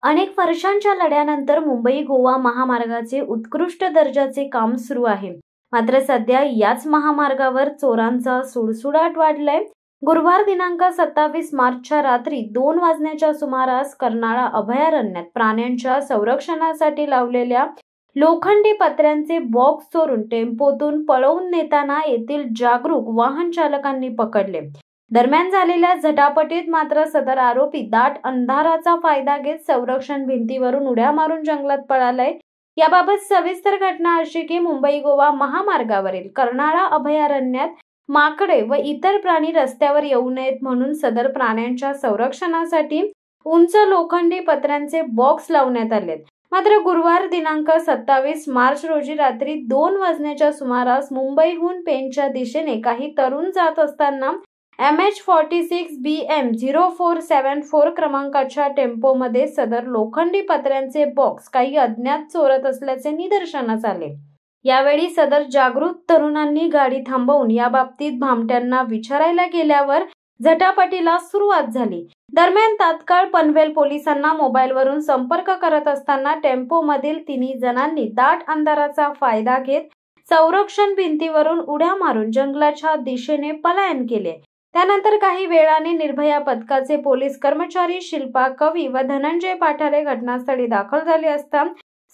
अनेक वर्षांच्या लढ्यानंतर मुंबई गोवा महामार्गाचे उत्कृष्ट दर्जाचे काम सुरू आहे। मात्र सध्या याच महामार्गावर चोरांचा सुळसुळाट वाढलाय। गुरुवार दिनांक 27 मार्चच्या रात्री 2 वाजण्याच्या सुमारास कर्नाळा अभयारण्यात प्राण्यांच्या संरक्षणासाठी लावलेल्या लोखंडी पत्र्यांचे बॉक्स चोरून टेम्पोतून पळवून नेताना येथील जागरूक वाहन चालकांनी पकडले। दरम्यान झालेल्या झटापटीत मात्र सदर आरोपी दाट अंधाराचा फायदा घेत संरक्षण भिंतीवरून उड्या मारून जंगलात पळालाय। याबाबत सविस्तर घटना अशी की मुंबई गोवा महामार्गावरील कर्नाळा अभयारण्यात माकडे व इतर प्राणी रस्त्यावर येऊ नयेत म्हणून सदर प्राण्यांच्या संरक्षणासाठी उंच लोखंडी पत्र्यांचे बॉक्स लावण्यात आलेत। मात्र गुरुवार दिनांक 27 मार्च रोजी रात्री 2 वाजण्याच्या सुमारास मुंबईहून पेणच्या दिशेने काही तरुण जात असताना MH46 BM 0474 क्रमांकाच्या टेम्पोमध्ये सदर लोखंडी पत्र्यांचे बॉक्स काही अज्ञात चोरत असल्याचे निदर्शनास आले। यावेळी सदर जागृत तरुणांनी गाडी थांबवून याबाबतीत भामट्यांना विचारायला गेल्यावर झटापटीला सुरुवात झाली। दरम्यान तात्काळ पनवेल पोलिसांना मोबाईलवरून संपर्क करत असताना टेम्पोमधील तिन्ही जणांनी दाट अंधाराचा फायदा घेत संरक्षण भिंतीवरून उड्या मारून जंगलाच्या दिशेने पलायन केले। त्यानंतर काही वेळाने निर्भया पथकाचे पोलीस कर्मचारी शिल्पा कवी व धनंजय पाठारे घटनास्थळी दाखल झाले असता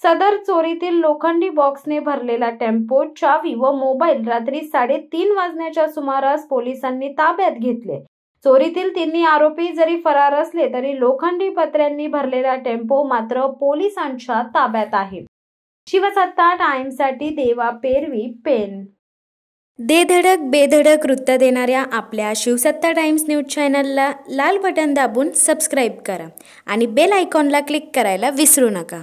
सदर चोरीतील लोखंडी बॉक्सने भरलेला टेम्पो, चावी व मोबाईल रात्री 3:30 वाजण्याच्या सुमारास पोलिसांनी ताब्यात घेतले। चोरीतील तिन्ही आरोपी जरी फरार असले तरी लोखंडी पत्र्यांनी भरलेला टेम्पो मात्र पोलिसांच्या ताब्यात आहे। शिवसत्ता टाइम्ससाठी देवा पेरवी, पेण। दे धडक बेधडक वृत्त देणाऱ्या आपल्या शिवसत्ता टाइम्स न्यूज चॅनलला लाल बटन दाबून सबस्क्राईब करा आणि बेल आयकॉनला क्लिक करायला विसरू नका।